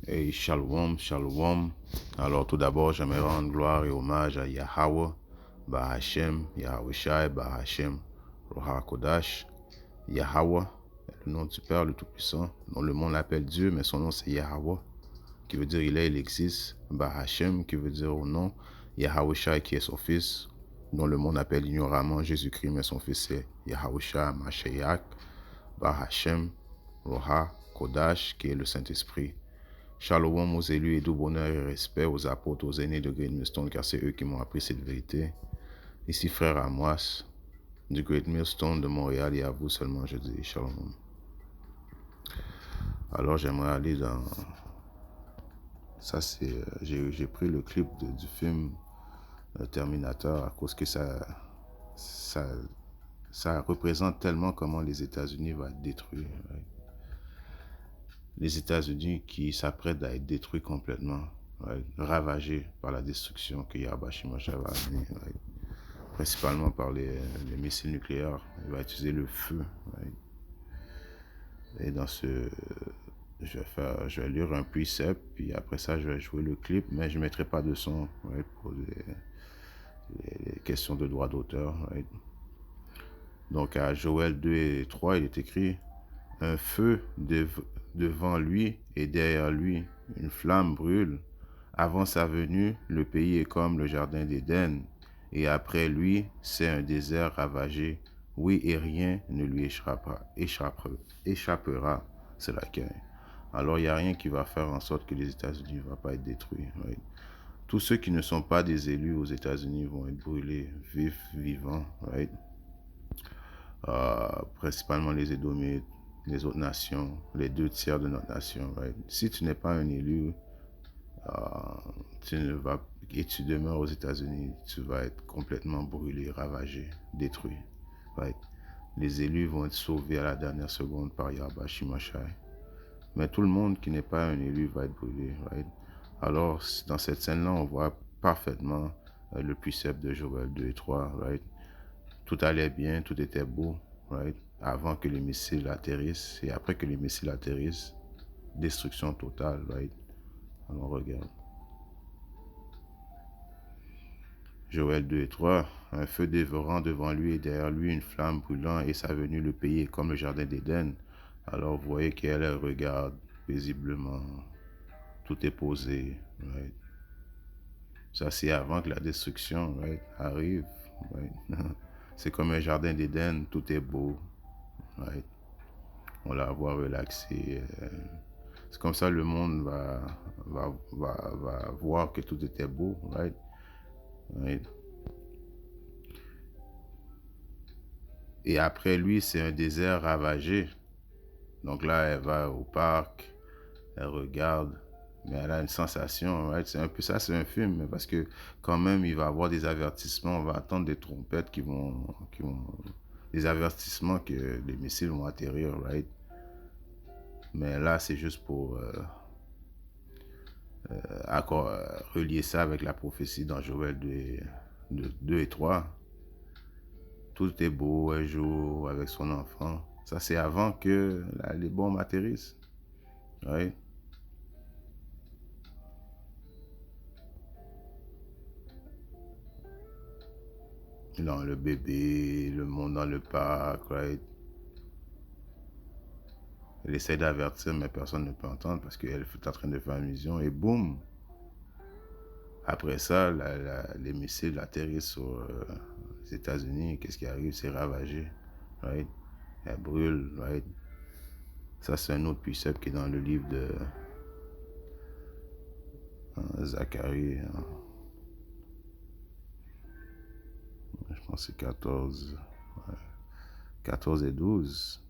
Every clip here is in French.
Et shalom, shalom. Alors tout d'abord, j'aimerais rendre gloire et hommage à Yahweh, Bahashem, Yahushai, Bahashem, Roha Kodash, Yahweh, le nom du Père le Tout-Puissant, dont le monde l'appelle Dieu, mais son nom c'est Yahweh, qui veut dire il est, il existe, Bahashem, qui veut dire au nom, Yahushai, qui est son fils, dont le monde appelle ignoramment Jésus-Christ, mais son fils c'est Yahushai, Mashiach, Bahashem, Roha Kodash, qui est le Saint-Esprit. Shalom aux élus et tout bonheur et respect aux apôtres, aux aînés de Great Millstone, car c'est eux qui m'ont appris cette vérité. Ici frère Amos du Great Millstone de Montréal, et à vous seulement je dis shalom. Alors j'aimerais aller dans... Ça c'est... J'ai pris le clip du film Terminator à cause que ça représente tellement comment les États-Unis vont être détruits. Right? Les États-Unis qui s'apprêtent à être détruits complètement, right? Ravagés par la destruction que Yahweh Shimashah va amener, right? Principalement par les missiles nucléaires. Il va utiliser le feu. Right? Et dans ce... Je vais lire un precept, puis après ça, je vais jouer le clip, mais je ne mettrai pas de son, right? Pour les questions de droit d'auteur. Right? Donc à Joël 2 et 3, il est écrit « Un feu devant lui et derrière lui, une flamme brûle. Avant sa venue, le pays est comme le jardin d'Éden, et après lui, c'est un désert ravagé. Oui, et rien ne lui échappera. C'est laquelle. Alors, il n'y a rien qui va faire en sorte que les États-Unis ne vont pas être détruits. Right? Tous ceux qui ne sont pas des élus aux États-Unis vont être brûlés, vivants. Right? Principalement les Édomites, les autres nations, les 2 tiers de notre nation. Right? Si tu n'es pas un élu, et tu demeures aux États-Unis, tu vas être complètement brûlé, ravagé, détruit. Right? Les élus vont être sauvés à la dernière seconde par Yahweh Shimashai. Mais tout le monde qui n'est pas un élu va être brûlé. Right? Alors, dans cette scène-là, on voit parfaitement le précepte de Joël 2 et 3. Right? Tout allait bien, tout était beau. Right? Avant que les missiles atterrissent. Et après que les missiles atterrissent, destruction totale. Right? Alors, on regarde. Joël 2 et 3, un feu dévorant devant lui et derrière lui une flamme brûlant, et sa venue le pays est comme le jardin d'Éden. Alors vous voyez qu'elle regarde paisiblement, tout est posé. Right? Ça c'est avant que la destruction, right, arrive. Right? C'est comme un jardin d'Éden, tout est beau. Right? On la voit relaxer. C'est comme ça le monde va voir que tout était beau. Right? Right? Et après lui, c'est un désert ravagé. Donc là, elle va au parc, elle regarde, mais elle a une sensation. Right? C'est un peu ça, c'est un film, parce que quand même, il va y avoir des avertissements. On va attendre des trompettes qui vont des avertissements que les missiles vont atterrir. Right? Mais là, c'est juste pour relier ça avec la prophétie dans Joël 2 et 3. Tout est beau, elle joue avec son enfant. Ça, c'est avant que les bombes atterrissent. Right? Dans le bébé, le monde dans le parc, right? Elle essaie d'avertir, mais personne ne peut entendre parce qu'elle est en train de faire une vision et boum! Après ça, les missiles atterrissent sur les États-Unis. Qu'est-ce qui arrive? C'est ravagé, right? Elle brûle, right? Ça, c'est un autre précepte qui est dans le livre de Zacharie. Je pense que c'est 14, 14 et 12.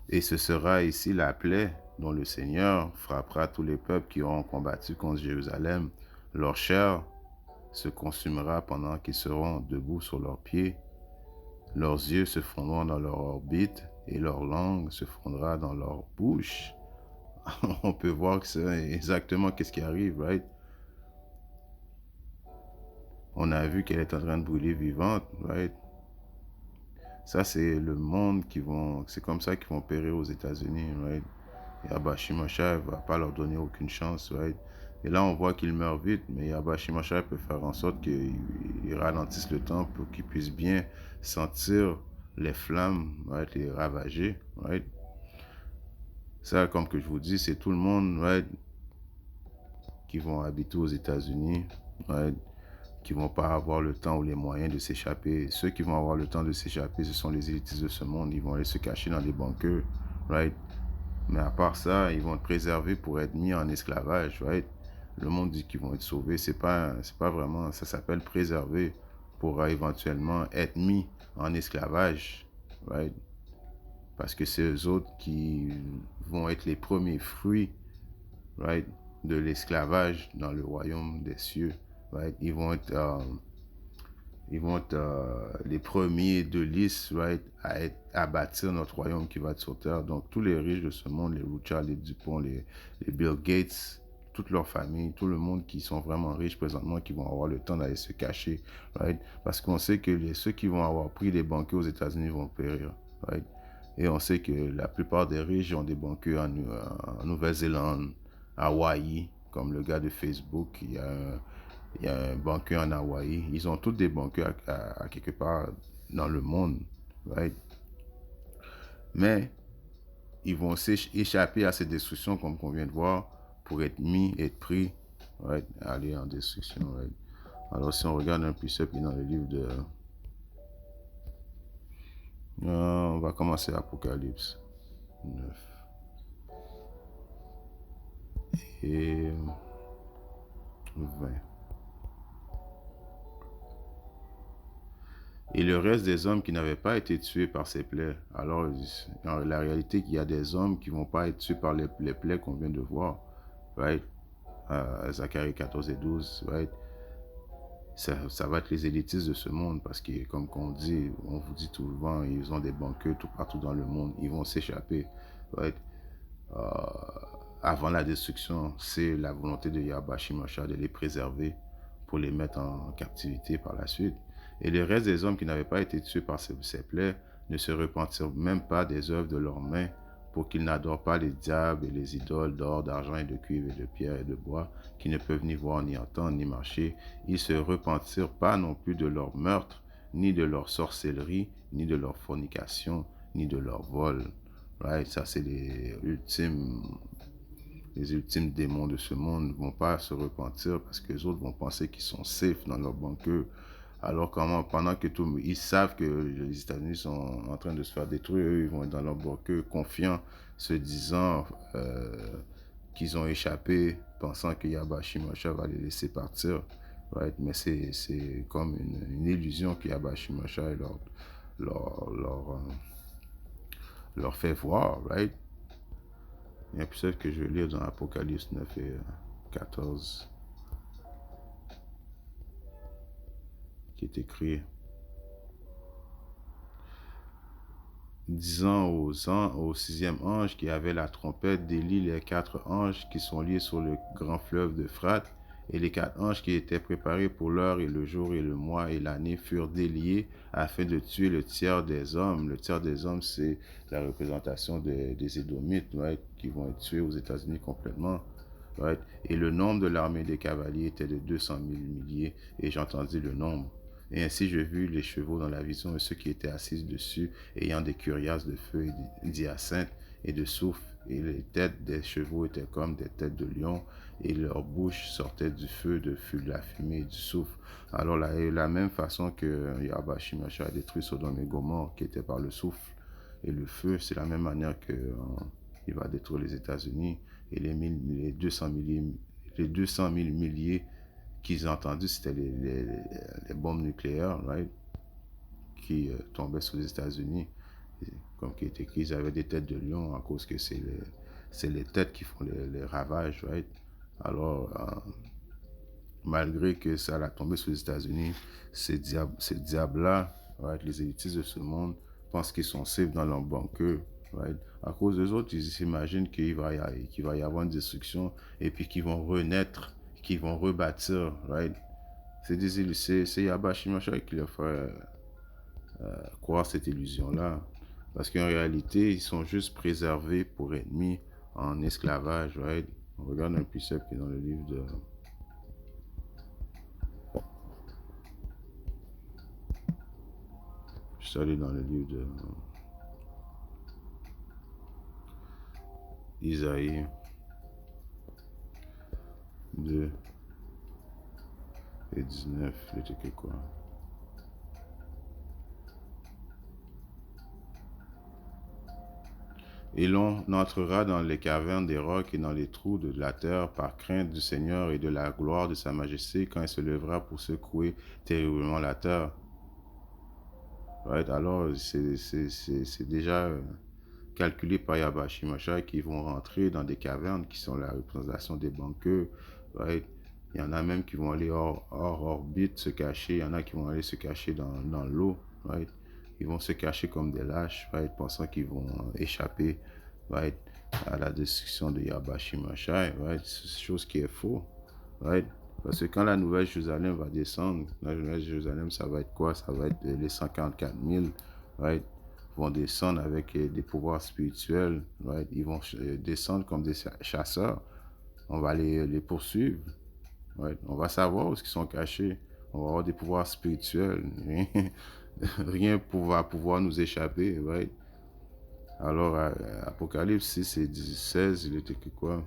Et ce sera ici la plaie dont le Seigneur frappera tous les peuples qui auront combattu contre Jérusalem. Leur chair se consumera pendant qu'ils seront debout sur leurs pieds. Leurs yeux se fondront dans leur orbite et leur langue se fondra dans leur bouche. On peut voir que c'est exactement ce qui arrive, right? On a vu qu'elle est en train de brûler vivante, right? Ça, c'est le monde c'est comme ça qu'ils vont périr aux États-Unis, right? Yahba Shimashai va pas leur donner aucune chance, right? Et là, on voit qu'ils meurent vite, mais Yahba Shimashai peut faire en sorte qu'ils ralentissent le temps pour qu'ils puissent bien sentir les flammes, right, les ravager, right? Ça, comme que je vous dis, c'est tout le monde, right, qui vont habiter aux États-Unis, right, qui vont pas avoir le temps ou les moyens de s'échapper. Ceux qui vont avoir le temps de s'échapper, ce sont les élitistes de ce monde. Ils vont aller se cacher dans des bunkers, right? Mais à part ça, ils vont être préservés pour être mis en esclavage, right? Le monde dit qu'ils vont être sauvés. C'est pas vraiment, ça s'appelle préserver pour éventuellement être mis en esclavage, right? Parce que c'est eux autres qui vont être les premiers fruits, right, de l'esclavage dans le royaume des cieux, right? Ils vont être les premiers de liste, right, à bâtir notre royaume qui va être sur terre. Donc, tous les riches de ce monde, les Rothschild, les Dupont, les Bill Gates, toute leur famille, tout le monde qui sont vraiment riches présentement, qui vont avoir le temps d'aller se cacher, right? Parce qu'on sait que ceux qui vont avoir pris les banquiers aux États-Unis vont périr, right? Et on sait que la plupart des riches ont des banquiers en Nouvelle-Zélande, Hawaï, comme le gars de Facebook, il y a un banquier en Hawaï. Ils ont tous des banquiers à quelque part dans le monde, right? Mais ils vont échapper à ces destructions, comme on vient de voir, pour être mis, être pris, right? Aller en destruction, right? Alors, si on regarde un peu ça, puis dans le livre de... on va commencer Apocalypse 9. Et 20. Et le reste des hommes qui n'avaient pas été tués par ces plaies. Alors, en la réalité, il y a des hommes qui ne vont pas être tués par les plaies qu'on vient de voir. Right? Zacharie 14 et 12. Right? Ça va être les élitistes de ce monde parce que, comme on dit, on vous dit tout le temps, ils ont des banquets tout partout dans le monde. Ils vont s'échapper. Right? Avant la destruction, c'est la volonté de Yahba Shimashai de les préserver pour les mettre en captivité par la suite. Et le reste des hommes qui n'avaient pas été tués par ces plaies ne se repentirent même pas des œuvres de leurs mains pour qu'ils n'adorent pas les diables et les idoles d'or, d'argent et de cuivre et de pierre et de bois qui ne peuvent ni voir, ni entendre, ni marcher. Ils se repentirent pas non plus de leur meurtre, ni de leur sorcellerie, ni de leur fornication, ni de leur vol. Right? Ça, c'est les ultimes démons de ce monde ne vont pas se repentir parce que les autres vont penser qu'ils sont safe dans leur bunker. Alors pendant que ils savent que les États-Unis sont en train de se faire détruire, eux, ils vont être dans leur bunker confiants, se disant qu'ils ont échappé, pensant que Yahba Shimashai va les laisser partir. Right? Mais c'est comme une illusion que Yahba Shimashai leur fait voir, right? Il y a un épisode que je vais lire dans Apocalypse 9 et 14 qui est écrit disant au sixième ange qui avait la trompette délie les 4 anges qui sont liés sur le grand fleuve d'Euphrate, et les 4 anges qui étaient préparés pour l'heure et le jour et le mois et l'année furent déliés afin de tuer le tiers des hommes. Le tiers des hommes, c'est la représentation des Édomites, right, qui vont être tués aux États-Unis complètement. Right? Et le nombre de l'armée des cavaliers était de 200 000 milliers, et j'entendis le nombre. Et ainsi je vis les chevaux dans la vision et ceux qui étaient assis dessus, ayant des cuirasses de feu et d'hyacinthe et de soufre. Et les têtes des chevaux étaient comme des têtes de lions, et leur bouche sortait du feu, de la fumée et du soufre. Alors la même façon que Yahba Shimashai a détruit Sodome et Gomorrhe, qui était par le souffle et le feu, c'est la même manière que il va détruire les États-Unis. Et les 200 000 milliers qu'ils ont entendus, c'était les bombes nucléaires, right, qui tombaient sur les États-Unis. Comme qui est écrit, ils avaient des têtes de lion à cause que c'est les têtes qui font les ravages, right? Alors, malgré que ça a tombé sur les États-Unis, ces diables-là, right, les élitistes de ce monde, pensent qu'ils sont safe dans leur bunker, right? À cause des autres, ils s'imaginent qu'il va y avoir une destruction et puis qu'ils vont renaître, qu'ils vont rebâtir, right? C'est Yahba Shimashai qui leur fait croire cette illusion-là. Parce qu'en réalité, ils sont juste préservés pour être mis en esclavage, right? On regarde un précepte qui est dans le livre de... Je suis allé dans le livre de Isaïe 2 et 19, c'était quoi? Et l'on entrera dans les cavernes des rocs et dans les trous de la terre par crainte du Seigneur et de la gloire de sa majesté quand il se lèvera pour secouer terriblement la terre. Right? Alors, c'est déjà calculé par Yahweh Shimashai qui vont rentrer dans des cavernes qui sont la représentation des banqueurs. Right? Il y en a même qui vont aller hors orbite se cacher. Il y en a qui vont aller se cacher dans l'eau. Right? Ils vont se cacher comme des lâches, right? Pensant qu'ils vont échapper, right? À la destruction de Yahweh Shimashai. Right? C'est chose qui est faux. Right? Parce que quand la Nouvelle Jérusalem va descendre, la Nouvelle Jérusalem, ça va être quoi? Ça va être les 144 000, right? Vont descendre avec des pouvoirs spirituels, right? Ils vont descendre comme des chasseurs. On va les poursuivre, right? On va savoir où ils sont cachés. On va avoir des pouvoirs spirituels. Rien va pouvoir nous échapper, right? Alors, Apocalypse 6 et 16, il était que quoi?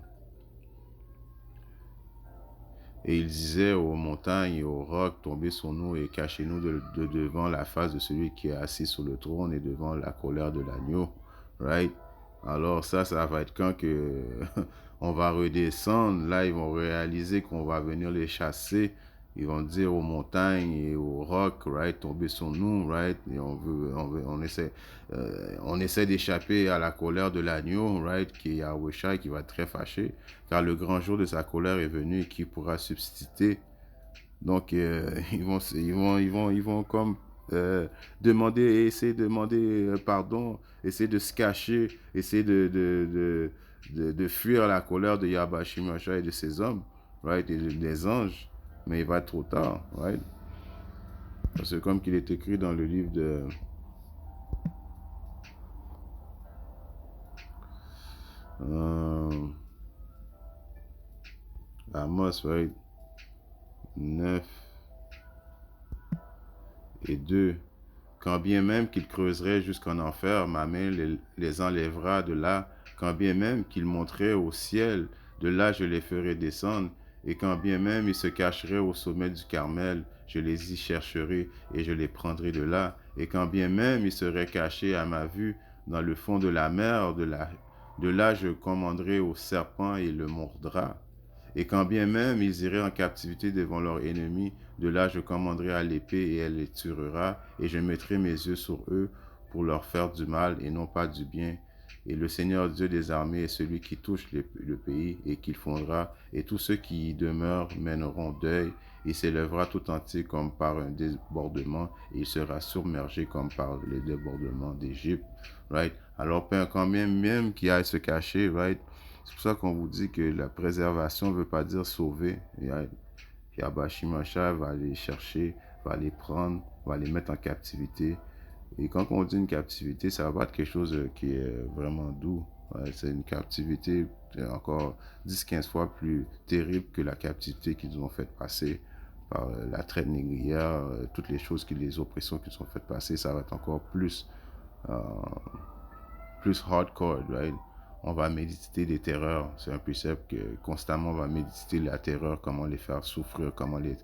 Et il disait aux montagnes et aux rocs, tombez sur nous et cachez-nous de devant la face de celui qui est assis sur le trône et devant la colère de l'agneau. Right? Alors ça va être quand que on va redescendre. Là, ils vont réaliser qu'on va venir les chasser. Ils vont dire aux montagnes et aux rocs, right, tomber sur nous, right, et on essaie d'échapper à la colère de l'agneau, right, qui est Yahweh qui va être très fâché, car le grand jour de sa colère est venu et qui pourra subsister. Donc ils vont comme demander, essayer de demander pardon, essayer de se cacher, essayer de fuir la colère de Yahweh Shimashai et de ses hommes, right, et des anges. Mais il va être trop tard, right? Parce que comme qu'il est écrit dans le livre de Amos, right? 9 et 2. Quand bien même qu'il creuserait jusqu'en enfer, ma main les enlèvera de là. Quand bien même qu'il monterait au ciel, de là je les ferai descendre. Et quand bien même ils se cacheraient au sommet du Carmel, je les y chercherai et je les prendrai de là. Et quand bien même ils seraient cachés à ma vue dans le fond de la mer, de là je commanderai au serpent et il le mordra. Et quand bien même ils iraient en captivité devant leurs ennemis, de là je commanderai à l'épée et elle les tuera, et je mettrai mes yeux sur eux pour leur faire du mal et non pas du bien. Et le Seigneur Dieu des armées est celui qui touche le pays et qu'il fondera, et tous ceux qui y demeurent mèneront deuil. Il s'élèvera tout entier comme par un débordement, et il sera submergé comme par le débordement d'Égypte. Right? Alors, quand même qui aille se cacher, right? C'est pour ça qu'on vous dit que la préservation ne veut pas dire sauver. Yahweh Shimashai va les chercher, va les prendre, va les mettre en captivité. Et quand on dit une captivité, ça va être quelque chose qui est vraiment doux. Ouais, c'est une captivité encore 10-15 fois plus terrible que la captivité qu'ils ont fait passer par la traite négrière, toutes les choses, les oppressions qu'ils ont fait passer, ça va être encore euh, plus hardcore, right? On va méditer des terreurs. C'est un précepte que constamment on va méditer la terreur, comment les faire souffrir, comment les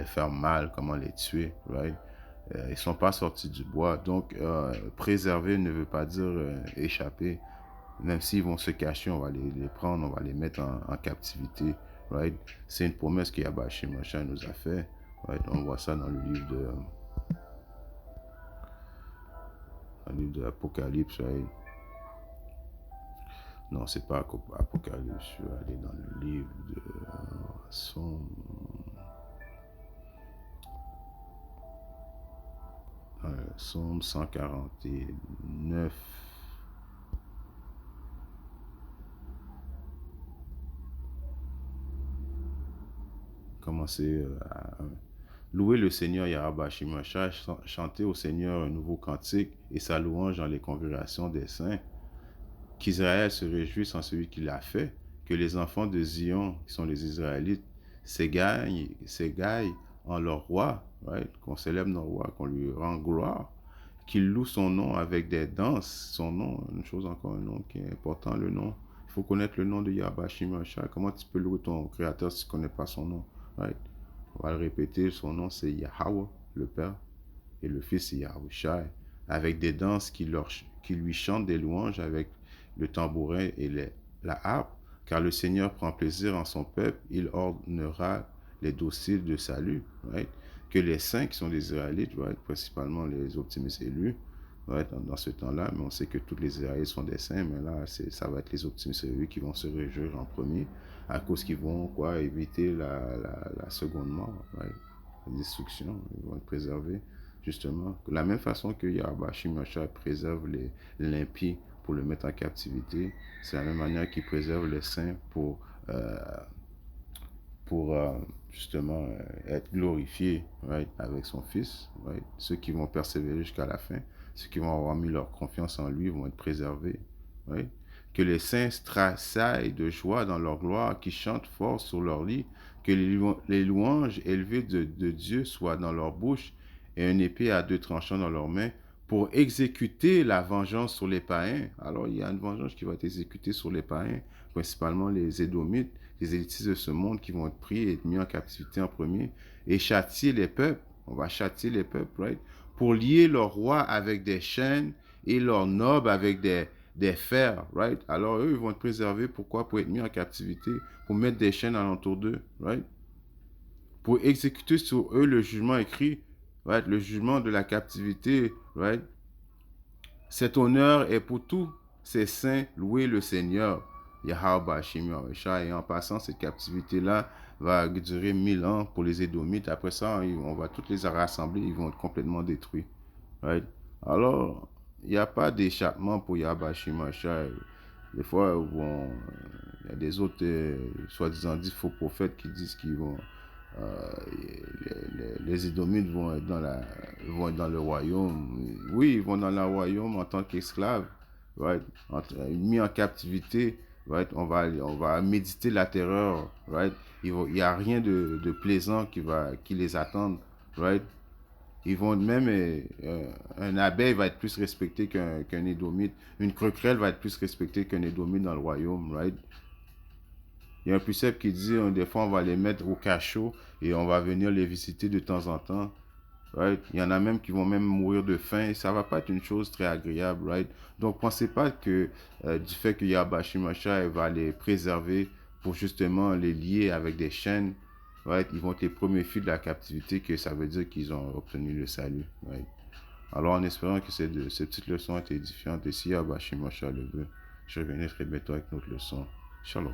faire mal, comment les tuer, right? Ils ne sont pas sortis du bois. Donc, préserver ne veut pas dire échapper. Même s'ils vont se cacher, on va les prendre, on va les mettre en captivité, right? C'est une promesse que Yahweh Shimashai nous a fait, right? On voit ça dans le livre de l'Apocalypse, right? Non, c'est pas Apocalypse. Je vais aller dans le livre de Somme. Somme 149. Commencez à louer le Seigneur Yahweh Shimashai, chanter au Seigneur un nouveau cantique et sa louange dans les congrégations des saints. qu'Israël se réjouisse en celui qui l'a fait, que les enfants de Zion, qui sont les Israélites, s'égaillent en leur roi, right? Qu'on célèbre notre roi, qu'on lui rend gloire, qu'il loue son nom avec des danses, son nom, une chose encore, un nom qui est important, le nom. Il faut connaître le nom de Yahweh Shimashai. Comment tu peux louer ton créateur si tu ne connais pas son nom, right? On va le répéter, son nom c'est Yahweh, le Père, et le Fils c'est Yahushai, avec des danses qui lui chantent des louanges avec le tambourin et la harpe, car le Seigneur prend plaisir en son peuple, il ordonnera les dociles de salut, right? Que les saints qui sont des Israélites, right? Principalement les optimistes élus, right? Dans ce temps-là, mais on sait que tous les Israélites sont des saints, mais là, ça va être les optimistes élus qui vont se réjouir en premier, à cause qu'ils vont éviter la seconde mort, right? La destruction, ils vont être préservés, justement. De la même façon que Yahweh Shimashai préserve l'impie pour le mettre en captivité, c'est la même manière qu'il préserve les saints pour justement être glorifiés, right, avec son Fils. Right? Ceux qui vont persévérer jusqu'à la fin, ceux qui vont avoir mis leur confiance en lui vont être préservés. Right? Que les saints tressaillent de joie dans leur gloire, qui chantent fort sur leur lit, que les louanges élevées de Dieu soient dans leur bouche et une épée à deux tranchants dans leurs mains pour exécuter la vengeance sur les païens. Alors, il y a une vengeance qui va être exécutée sur les païens, principalement les Édomites, les élitistes de ce monde qui vont être pris et mis en captivité en premier, et châtier les peuples. On va châtier les peuples, right? Pour lier leurs rois avec des chaînes et leurs nobles avec des fers, right? Alors, eux, ils vont être préservés. Pourquoi? Pour être mis en captivité, pour mettre des chaînes alentour d'eux, right? Pour exécuter sur eux le jugement écrit, right? Le jugement de la captivité, right? Cet honneur est pour tous ces saints, louer le Seigneur. Yahweh Shimashai. Et en passant, cette captivité-là va durer 1000 ans pour les Édomites. Après ça, on va toutes les rassembler, ils vont être complètement détruits. Right? Alors, il n'y a pas d'échappement pour Yahweh Shimashai. Des fois, il y a des autres, soi-disant, dits faux prophètes qui disent qu'ils vont... les Édomites vont être dans le royaume. Oui, ils vont dans le royaume en tant qu'esclaves, right? Mis en captivité, right? On va méditer la terreur, right? Il n'y a rien de plaisant qui les attend, right? Ils vont même, un abeille va être plus respecté qu'un Édomite. Une croquerelle va être plus respectée qu'un Édomite dans le royaume, right? Il y a un précepte qui dit, des fois, on va les mettre au cachot et on va venir les visiter de temps en temps. Right? Il y en a même qui vont même mourir de faim. Et ça va pas être une chose très agréable. Right? Donc, pensez pas que du fait que Yahweh Shimashai va les préserver pour justement les lier avec des chaînes, right? Ils vont être les premiers fils de la captivité, que ça veut dire qu'ils ont obtenu le salut. Right? Alors, en espérant que ces petites leçons étaient édifiantes, et si Yahweh Shimashai le veut, je reviendrai très bientôt avec notre leçon. Shalom.